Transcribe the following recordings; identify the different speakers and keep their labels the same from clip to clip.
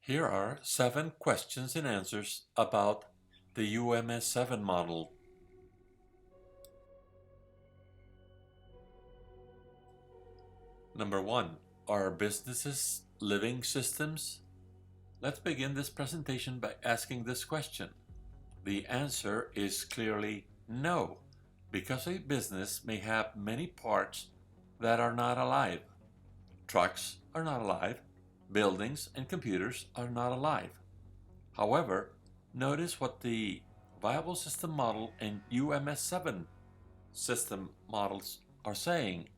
Speaker 1: Here are 7 questions and answers about the UMS7 model. Number 1. Are businesses living systems? Let's begin this presentation by asking this question. The answer is clearly no, because a business may have many parts that are not alive. Trucks are not alive. Buildings and computers are not alive. However, notice what the viable system model and UMS7 system models are saying.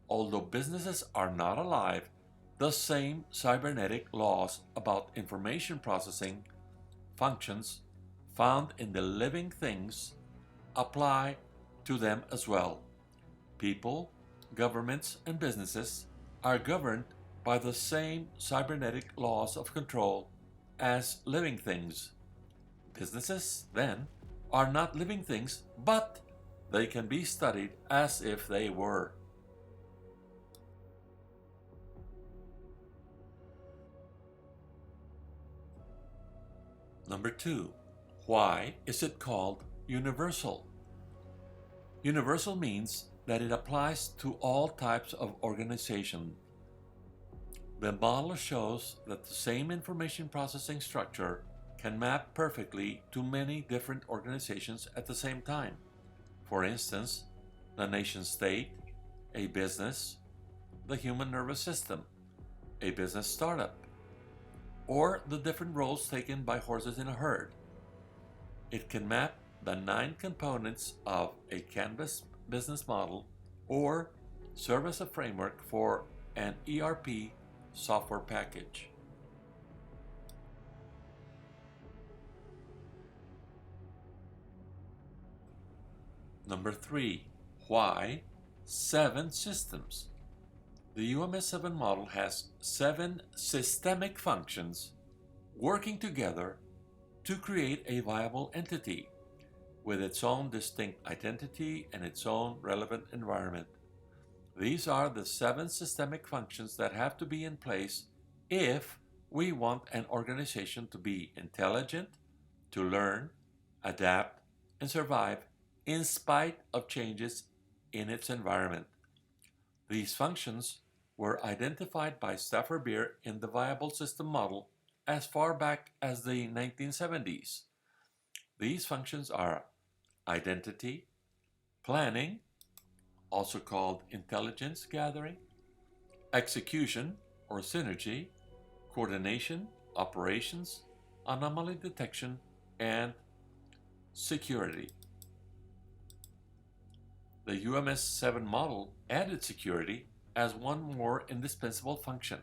Speaker 1: Although businesses are not alive, the same cybernetic laws about information processing functions found in the living things apply to them as well. People, governments, and businesses are governed by the same cybernetic laws of control as living things. Businesses, then, are not living things, but they can be studied as if they were. Number 2. Why is it called universal? Universal means that it applies to all types of organization. The model shows that the same information processing structure can map perfectly to many different organizations at the same time. For instance, the nation state, a business, the human nervous system, a business startup, or the different roles taken by horses in a herd. It can map the 9 components of a Canvas business model or serve as a framework for an ERP software package. Number 3. Why 7 systems? The UMS7 model has 7 systemic functions working together to create a viable entity with its own distinct identity and its own relevant environment. These are the 7 systemic functions that have to be in place if we want an organization to be intelligent, to learn, adapt, and survive in spite of changes in its environment. These functions were identified by Stafford Beer in the viable system model as far back as the 1970s. These functions are identity, planning, also called intelligence gathering, execution or synergy, coordination, operations, anomaly detection, and security. The UMS7 model added security as one more indispensable function.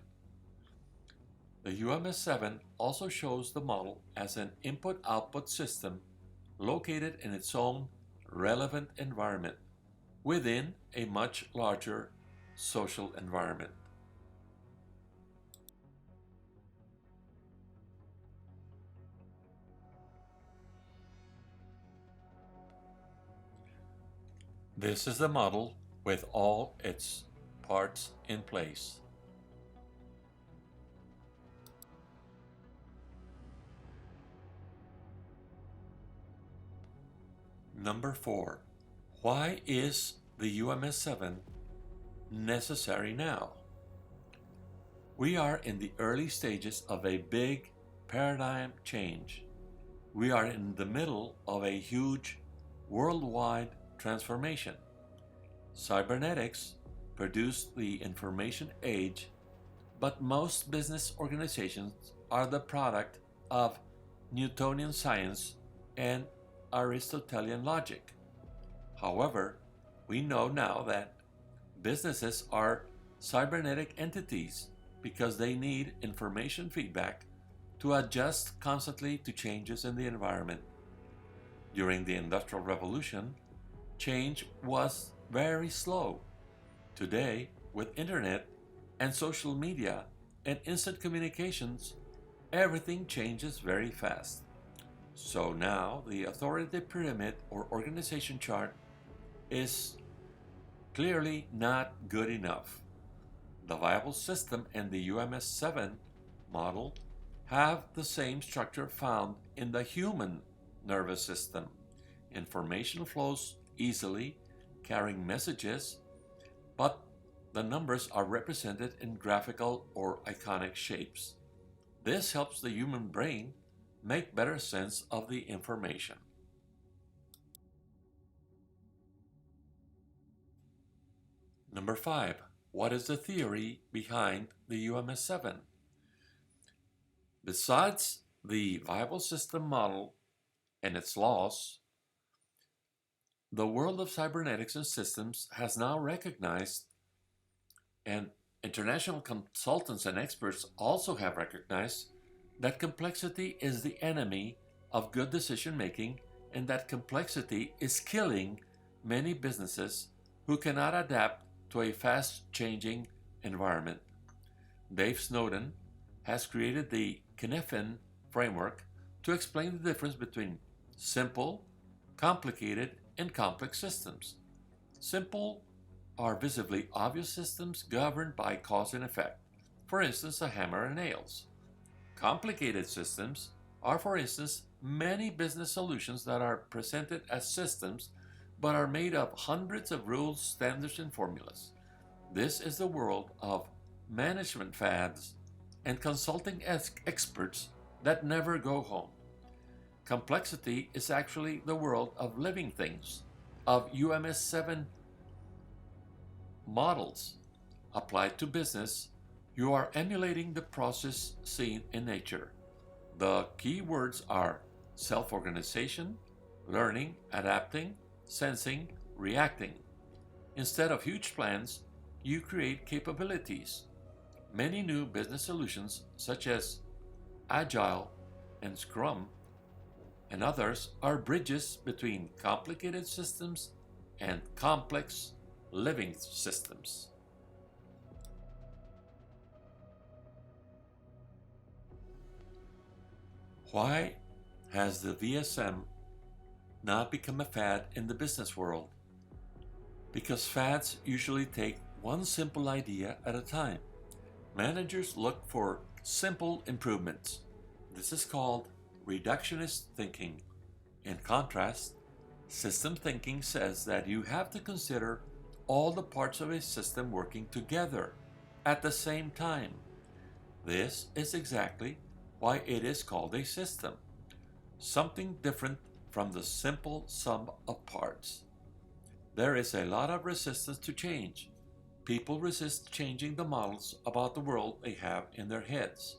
Speaker 1: The UMS7 also shows the model as an input-output system located in its own relevant environment within a much larger social environment. This is the model with all its parts in place. Number 4. Why is the UMS7 necessary now? We are in the early stages of a big paradigm change. We are in the middle of a huge worldwide transformation. Cybernetics produced the information age, but most business organizations are the product of Newtonian science and Aristotelian logic. However, we know now that businesses are cybernetic entities because they need information feedback to adjust constantly to changes in the environment. During the Industrial Revolution, change was very slow. Today, with internet and social media and instant communications, everything changes very fast. So now the authority pyramid or organization chart is clearly not good enough. The viable system and the UMS7 model have the same structure found in the human nervous system. Information flows easily, carrying messages, but the numbers are represented in graphical or iconic shapes. This helps the human brain make better sense of the information. Number 5. What is the theory behind the UMS7? Besides the viable system model and its laws, the world of cybernetics and systems has now recognized, and international consultants and experts also have recognized, that complexity is the enemy of good decision making and that complexity is killing many businesses who cannot adapt to a fast-changing environment. Dave Snowden has created the Cynefin framework to explain the difference between simple, complicated, and complex systems. Simple are visibly obvious systems governed by cause and effect, for instance, a hammer and nails. Complicated systems are, for instance, many business solutions that are presented as systems but are made of hundreds of rules, standards, and formulas. This is the world of management fads and consulting experts that never go home. Complexity is actually the world of living things, of UMS7 models. Applied to business, you are emulating the process seen in nature. The key words are self-organization, learning, adapting, sensing, reacting. Instead of huge plans, you create capabilities. Many new business solutions, such as Agile and Scrum and others, are bridges between complicated systems and complex living systems. Why has the VSM not become a fad in the business world? Because fads usually take one simple idea at a time. Managers look for simple improvements. This is called reductionist thinking. In contrast, system thinking says that you have to consider all the parts of a system working together at the same time. This is exactly why it is called a system, something different from the simple sum of parts. There is a lot of resistance to change. People resist changing the models about the world they have in their heads.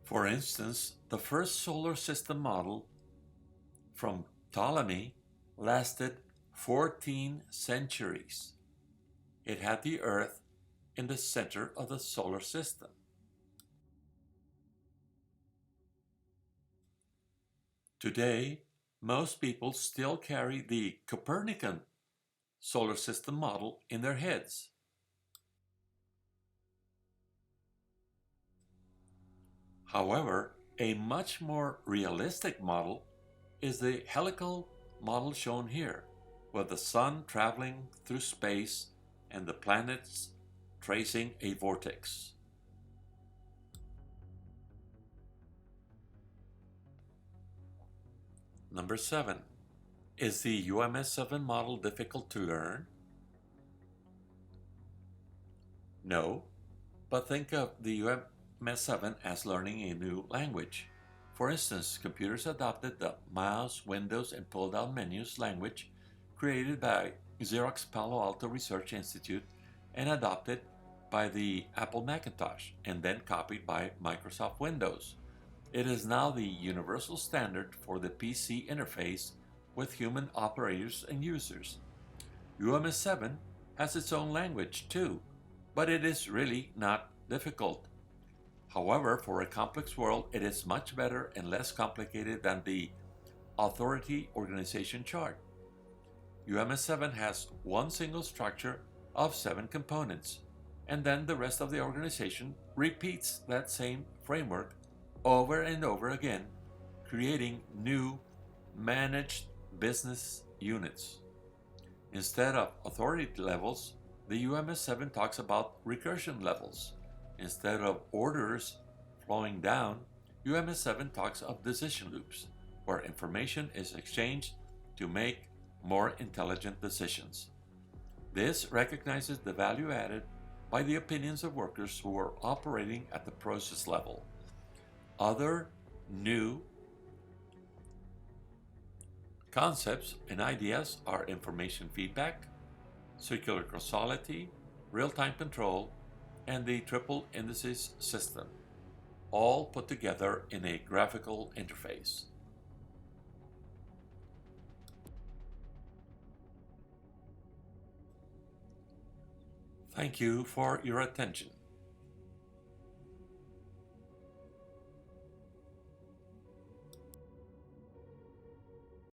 Speaker 1: For instance, the first solar system model from Ptolemy lasted 14 centuries. It had the Earth in the center of the solar system. Today, most people still carry the Copernican solar system model in their heads. However, a much more realistic model is the helical model shown here, with the sun traveling through space and the planets tracing a vortex. Number 7. Is the UMS7 model difficult to learn? No, but think of the UMS7 as learning a new language. For instance, computers adopted the mouse, windows, and pull-down menus language created by Xerox Palo Alto Research Institute and adopted by the Apple Macintosh and then copied by Microsoft Windows. It is now the universal standard for the PC interface with human operators and users. UMS7 has its own language too, but it is really not difficult. However, for a complex world, it is much better and less complicated than the Authority Organization chart. UMS7 has one single structure of 7 components, and then the rest of the organization repeats that same framework over and over again, creating new managed business units. Instead of authority levels, the UMS7 talks about recursion levels. Instead of orders flowing down, UMS7 talks of decision loops, where information is exchanged to make more intelligent decisions. This recognizes the value added by the opinions of workers who are operating at the process level. Other new concepts and ideas are information feedback, circular causality, real-time control, and the triple indices system, all put together in a graphical interface. Thank you for your attention.